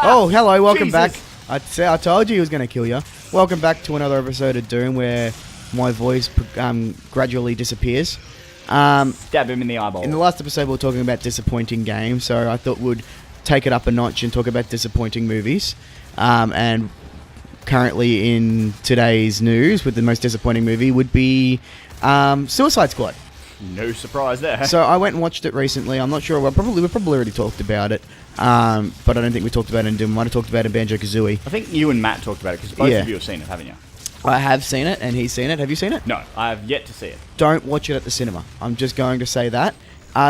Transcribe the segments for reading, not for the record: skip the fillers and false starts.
Oh, hello, welcome Jesus. back. I told you he was going to kill you. Welcome back to another episode of Doom where my voice gradually disappears. Stab him in the eyeball. In the last episode, we were talking about disappointing games, so I thought we'd take it up a notch and talk about disappointing movies. And currently in today's news, with the most disappointing movie would be Suicide Squad. No surprise there. So I went and watched it recently. I'm not sure. We probably already talked about it, but I don't think we talked about it in Doom. We might have talked about it in Banjo-Kazooie. I think you and Matt talked about it, because both of you have seen it, haven't you? I have seen it, and he's seen it. Have you seen it? No, I have yet to see it. Don't watch it at the cinema. I'm just going to say that.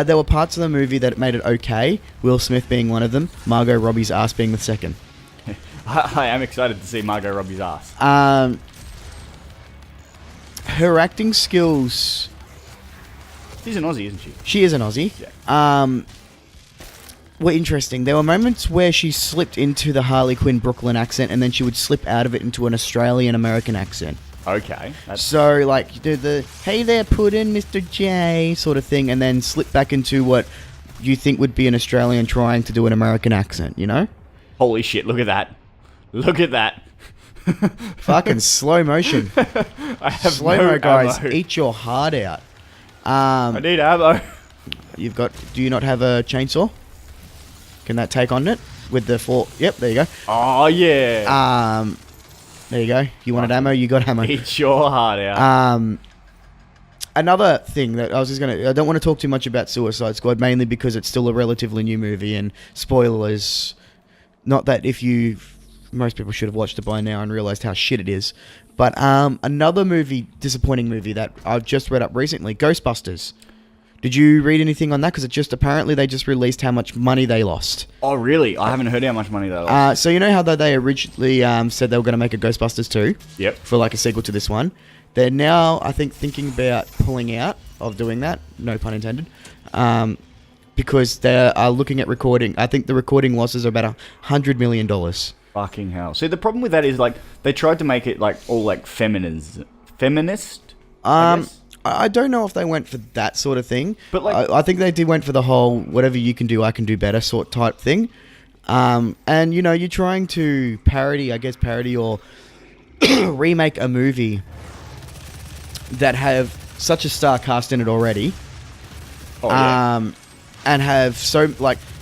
There were parts of the movie that made it okay, Will Smith being one of them, Margot Robbie's ass being the second. I am excited to see Margot Robbie's ass. Her acting skills... She's an Aussie, isn't she? She is an Aussie. Yeah. Were interesting. There were moments where she slipped into the Harley Quinn Brooklyn accent, and then she would slip out of it into an Australian-American accent. Okay. So, like, you do the, hey there, Puddin', Mr. J, sort of thing, and then slip back into what you think would be an Australian trying to do an American accent, you know? Holy shit, look at that. Look at that. Fucking slow motion. I have Slow-mo, no guys. ammo. Eat your heart out. I need ammo. Do you not have a chainsaw? Can that take on it? With the four... Yep, there you go. Oh, yeah. There you go. You wanted ammo, you got ammo. Eat your heart out. Another thing that I don't want to talk too much about Suicide Squad, mainly because it's still a relatively new movie, and spoilers, not that most people should have watched it by now and realized how shit it is, but another disappointing movie that I've just read up recently, Ghostbusters. Did you read anything on that? Because apparently they just released how much money they lost. Oh, really? I haven't heard how much money they lost. So you know how they originally said they were going to make a Ghostbusters 2? Yep. For like a sequel to this one. They're now, I think, thinking about pulling out of doing that. No pun intended. Because they are looking at recording. I think the recording losses are about $100 million. Fucking hell. See, the problem with that is, like, they tried to make it, like, all, like, feminist? I guess? I don't know if they went for that sort of thing. But, like... I think they went for the whole, whatever you can do, I can do better sort type thing. And, you know, you're trying to parody or remake a movie that have such a star cast in it already. Oh, yeah. And have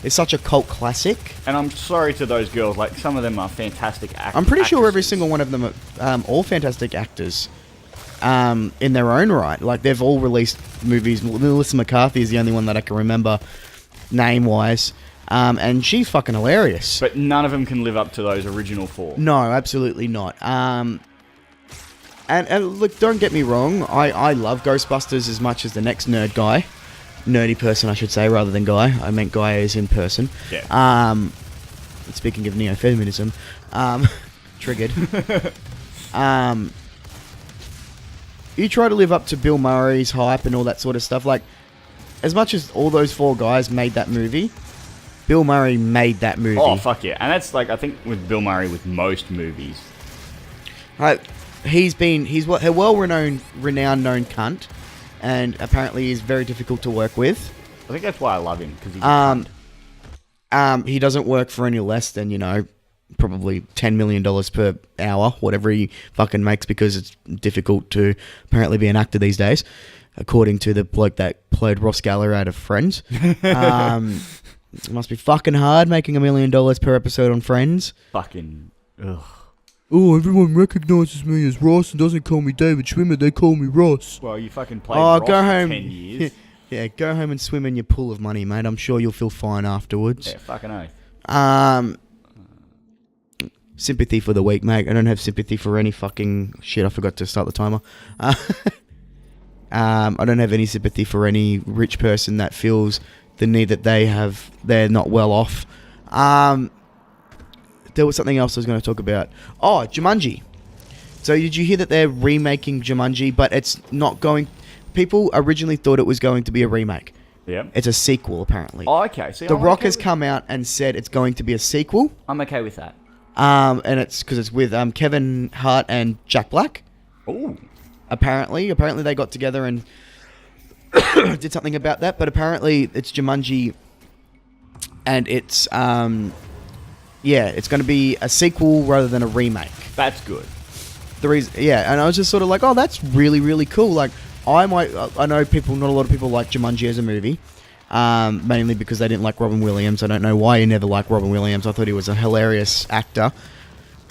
it's such a cult classic. And I'm sorry to those girls, like, some of them are fantastic actors. I'm pretty sure every single one of them are all fantastic actors in their own right. Like, they've all released movies. Melissa McCarthy is the only one that I can remember name-wise. And she's fucking hilarious. But none of them can live up to those original four. No, absolutely not. And look, don't get me wrong. I love Ghostbusters as much as the next nerdy person, I should say, rather than guy. I meant guy as in person. Yeah. Speaking of neo-feminism, triggered. You try to live up to Bill Murray's hype and all that sort of stuff. Like, as much as all those four guys made that movie, Bill Murray made that movie. Oh, fuck yeah. And that's, like, I think with Bill Murray with most movies. He's a well-renowned cunt, and apparently he's very difficult to work with. I think that's why I love him, because he's a cunt. He doesn't work for any less than, you know, probably $10 million per hour, whatever he fucking makes, because it's difficult to apparently be an actor these days, according to the bloke that played Ross Geller out of Friends. It must be fucking hard making $1 million per episode on Friends. Fucking... Ugh. Oh, everyone recognises me as Ross and doesn't call me David Schwimmer, they call me Ross. Well, you fucking played Ross go for home. 10 years. Yeah, go home and swim in your pool of money, mate. I'm sure you'll feel fine afterwards. Yeah, fucking oath. Sympathy for the week, mate. I don't have sympathy for any fucking shit. I forgot to start the timer. I don't have any sympathy for any rich person that feels the need that they're not well off. There was something else I was going to talk about. Oh, Jumanji. So did you hear that they're remaking Jumanji, but it's not going... People originally thought it was going to be a remake. Yeah. It's a sequel, apparently. Oh, okay. See, The Rock has come out and said it's going to be a sequel. I'm okay with that. And it's because it's with Kevin Hart and Jack Black. Ooh. Apparently they got together and did something about that. But apparently it's Jumanji, and it's Yeah, it's going to be a sequel rather than a remake. That's good. The reason, yeah, and I was just sort of like, oh, that's really, really cool. Like, I know people, not a lot of people like Jumanji as a movie, mainly because they didn't like Robin Williams. I don't know why you never liked Robin Williams. I thought he was a hilarious actor,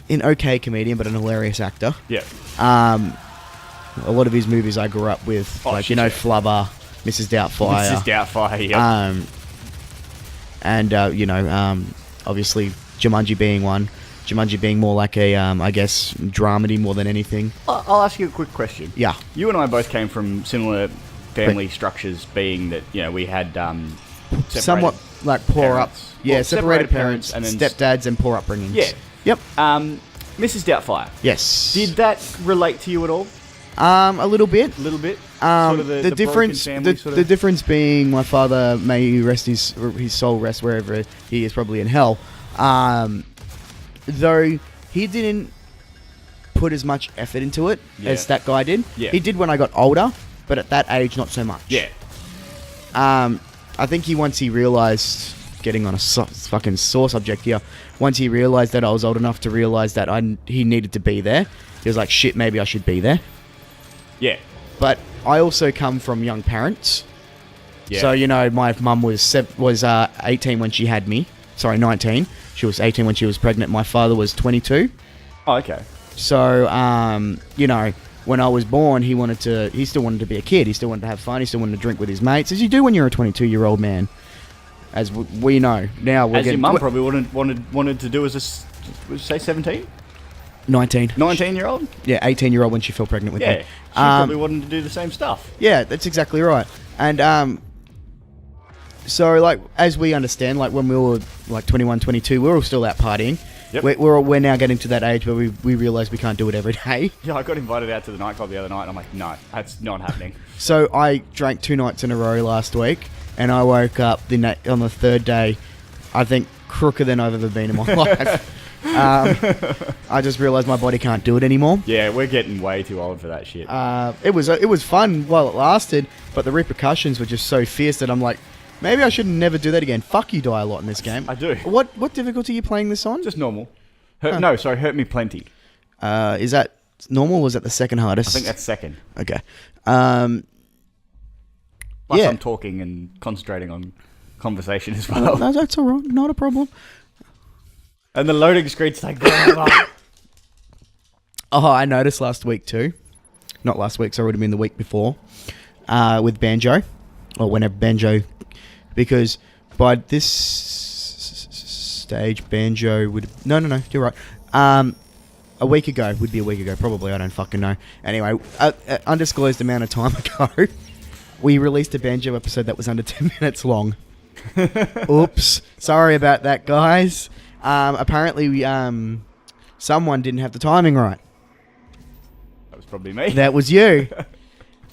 an okay comedian, but an hilarious actor. Yeah. A lot of his movies I grew up with, Flubber, Mrs. Doubtfire. Mrs. Doubtfire, yeah. Obviously Jumanji being one. Jumanji being more like a, I guess, dramedy more than anything. I'll ask you a quick question. Yeah. You and I both came from similar family structures, being that, we had somewhat like poor up. parents. Yeah, Well, separated parents, and then stepdads, and poor upbringings. Yeah. Yep. Mrs. Doubtfire. Yes. Did that relate to you at all? A little bit. A little bit. The broken difference, family the difference being my father, may he rest his soul rest wherever he is, probably in hell. Though he didn't put as much effort into it as that guy did. Yeah. He did when I got older, but at that age, not so much. Yeah. I think once he realised, getting on a fucking sore subject here, once he realised that I was old enough to realise that he needed to be there, he was like, shit, maybe I should be there. Yeah. But I also come from young parents. Yeah. So, my mum was 18 when she had me. Sorry, 19. She was 18 when she was pregnant. My father was 22. Oh, okay. So, when I was born, he still wanted to be a kid. He still wanted to have fun. He still wanted to drink with his mates, as you do when you're a 22-year-old man. As we know. Now we're As your getting... mum probably wanted to do as would you say 17? 19. 19-year-old? Yeah, 18-year-old when she fell pregnant with me. Yeah. She probably wanted to do the same stuff. Yeah, that's exactly right. And, so, like, as we understand, like, when we were, like, 21, 22, we were all still out partying. Yep. We're now getting to that age where we realise we can't do it every day. Yeah, I got invited out to the nightclub the other night, and I'm like, no, that's not happening. So, I drank 2 nights in a row last week, and I woke up on the third day, I think, crooked than I've ever been in my life. I just realised my body can't do it anymore. Yeah, we're getting way too old for that shit. It was fun while it lasted, but the repercussions were just so fierce that I'm like, maybe I should never do that again. Fuck, you die a lot in this game. I do. What difficulty are you playing this on? Just normal. Hurt me plenty. Is that normal or is that the second hardest? I think that's second. Okay. Plus yeah. I'm talking and concentrating on conversation as well. No, that's all right. Not a problem. And the loading screen's like... Oh, I noticed last week too. Not last week, so it would have been the week before. With Banjo. Or whenever Banjo... Because by this stage, Banjo would... No, you're right. A week ago. Would be a week ago, probably. I don't fucking know. Anyway, undisclosed amount of time ago, we released a Banjo episode that was under 10 minutes long. Oops. Sorry about that, guys. Apparently, someone didn't have the timing right. That was probably me. That was you.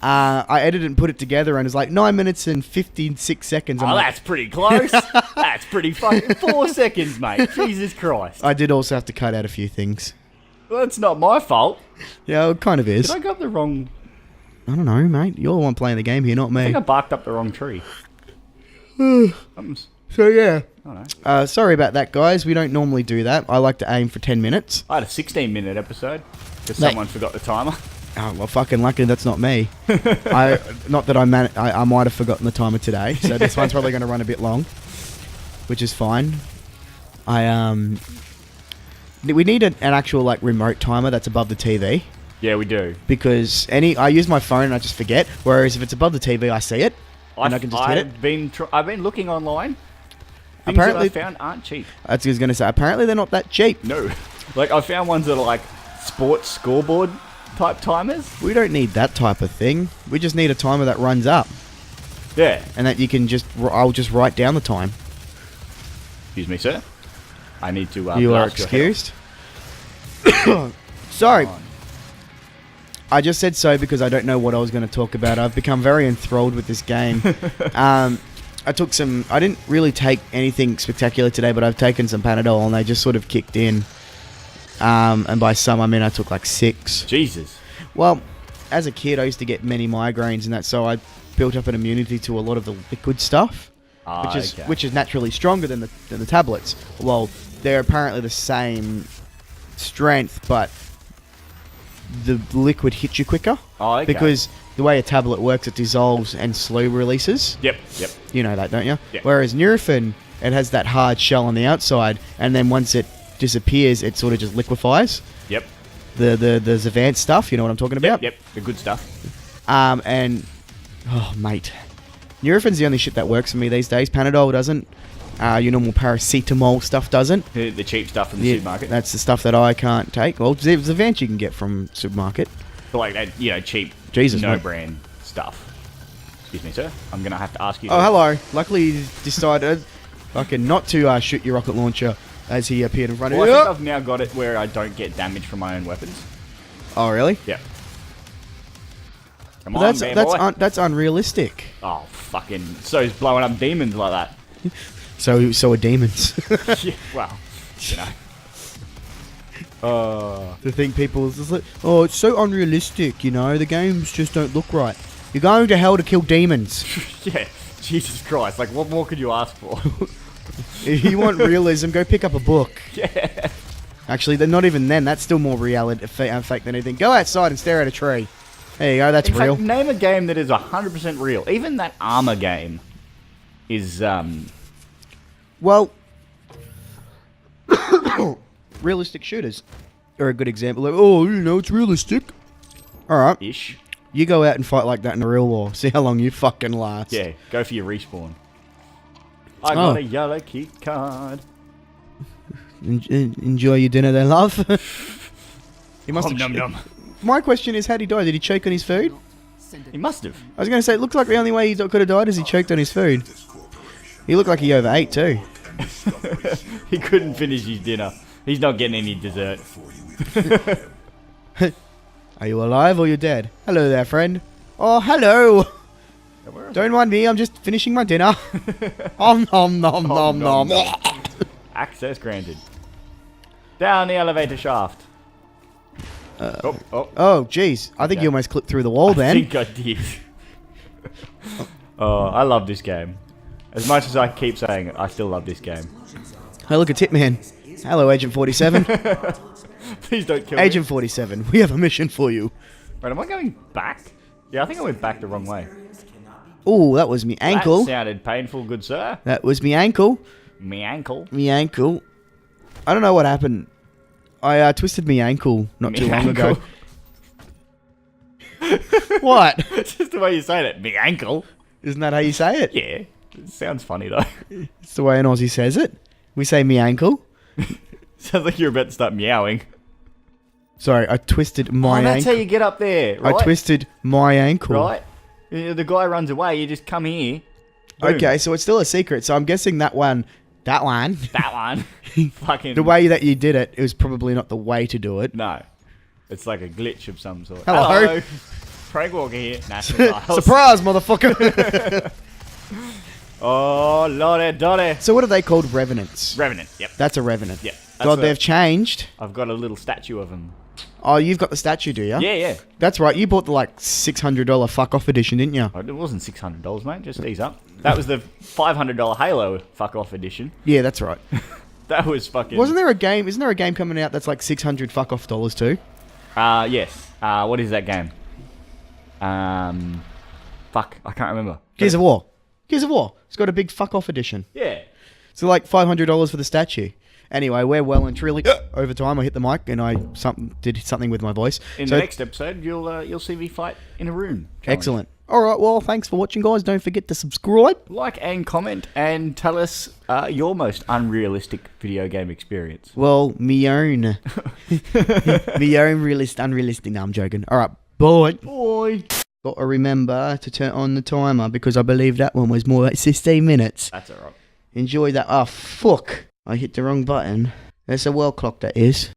I edited and put it together, and it's like 9 minutes and 56 seconds. Oh, that's pretty close. That's pretty fucking 4 seconds, mate. Jesus Christ. I did also have to cut out a few things. Well, that's not my fault. Yeah, it kind of is. Did I go up the wrong... I don't know, mate. You're the one playing the game here, not I me. think I barked up the wrong tree. So, yeah. I don't know. Sorry about that, guys. We don't normally do that. I like to aim for 10 minutes. I had a 16-minute episode because someone forgot the timer. Oh, well, fucking lucky that's not me. Not that I might have forgotten the timer today, so this one's probably going to run a bit long, which is fine. We need an actual, like, remote timer that's above the TV. Yeah, we do. Because I use my phone and I just forget, whereas if it's above the TV, I see it, and I can just hit it. I've been looking online. Things Apparently, that I found aren't cheap. I was going to say, apparently they're not that cheap. No. Like, I found ones that are, like, sports scoreboard type timers. We don't need that type of thing. We just need a timer that runs up. Yeah. And that you can I'll just write down the time. Excuse me, sir. I need to... you are excused. Sorry. I just said so because I don't know what I was going to talk about. I've become very enthralled with this game. I didn't really take anything spectacular today, but I've taken some Panadol and they just sort of kicked in. And by some, I mean I took like 6. Jesus. Well, as a kid, I used to get many migraines and that, so I built up an immunity to a lot of the liquid stuff. which is naturally stronger than the tablets. Well, they're apparently the same strength, but the liquid hits you quicker. Oh, okay. Because the way a tablet works, it dissolves and slow releases. Yep. You know that, don't you? Yep. Whereas Nurofen, it has that hard shell on the outside, and then once it disappears, it sort of just liquefies. Yep. The Zavant stuff, you know what I'm talking about? Yep. The good stuff. And oh mate, Nurofen's the only shit that works for me these days. Panadol doesn't. Your normal paracetamol stuff doesn't. The cheap stuff from the supermarket. That's the stuff that I can't take. Well, Zavant you can get from supermarket. But like that, cheap, brand stuff. Excuse me, sir. I'm gonna have to ask you. Oh, hello. Luckily, you decided fucking not to shoot your rocket launcher as he appeared in front of you. I think I've now got it where I don't get damage from my own weapons. Oh, really? Yep. Come on, boy. That's unrealistic. Oh, fucking. So he's blowing up demons like that. So are demons. Yeah, well, To think people just like, oh, it's so unrealistic, the games just don't look right. You're going to hell to kill demons. Yeah, Jesus Christ. Like, what more could you ask for? If you want realism, go pick up a book. Yeah. Actually, they're not even then. That's still more reality fake than anything. Go outside and stare at a tree. There you go. That's real. Fact, name a game that is 100% real. Even that armor game is Well, realistic shooters are a good example. Like, oh, it's realistic. All right. ish. You go out and fight like that in a real war. See how long you fucking last. Yeah, go for your respawn. I got a yellow key card. Enjoy your dinner there, love. He must have. Num. My question is, how'd he die? Did he choke on his food? He must have. I was going to say, it looks like the only way he could have died is he choked on his food. He looked like he overate too. He couldn't finish his dinner. He's not getting any dessert. Are you alive or you're dead? Hello there, friend. Oh, hello. Don't mind me, I'm just finishing my dinner. Nom nom. Access granted. Down the elevator shaft. Oh, jeez. I think you almost clipped through the wall then. I think I did. Oh, I love this game. As much as I keep saying it, I still love this game. Hey, look, a tip man. Hello, Agent 47. Please don't kill me. Agent 47, we have a mission for you. Right, am I going back? Yeah, I think I went back the wrong way. Oh, that was me ankle. That sounded painful, good sir. That was me ankle. Me ankle. Me ankle. I don't know what happened. I twisted me ankle not too long ago. What? It's just the way you say it. Me ankle. Isn't that how you say it? Yeah. It sounds funny, though. It's the way an Aussie says it. We say me ankle. Sounds like you're about to start meowing. Sorry, I twisted my ankle. That's how you get up there, right? I twisted my ankle. Right? The guy runs away, you just come here. Boom. Okay, so it's still a secret. So I'm guessing that one. Fucking. The way that you did it, it was probably not the way to do it. No. It's like a glitch of some sort. Hello. Frank Walker here. National Surprise, motherfucker. Oh, lordy dotty. So what are they called? Revenants. Revenant, yep. That's a revenant. Yep. God, they've changed. I've got a little statue of him. Oh, you've got the statue, do you? Yeah. That's right. You bought the $600 fuck off edition, didn't you? Oh, it wasn't $600, mate. Just ease up. That was the $500 Halo fuck off edition. Yeah, that's right. That was fucking... Wasn't there a game? Isn't there a game coming out that's like $600 fuck off dollars too? Yes. What is that game? Fuck, I can't remember. Gears of War. Gears of War. It's got a big fuck off edition. Yeah. So like $500 for the statue. Anyway, we're well and truly over time. I hit the mic and I did something with my voice. In the next episode, you'll see me fight in a room. Challenge. Excellent. All right. Well, thanks for watching, guys. Don't forget to subscribe, like, and comment, and tell us your most unrealistic video game experience. Well, me own unrealistic. No, I'm joking. All right. Bye. Got to remember to turn on the timer because I believe that one was more like 16 minutes. That's alright. Enjoy that. Oh, fuck. I hit the wrong button. That's a world clock, that is.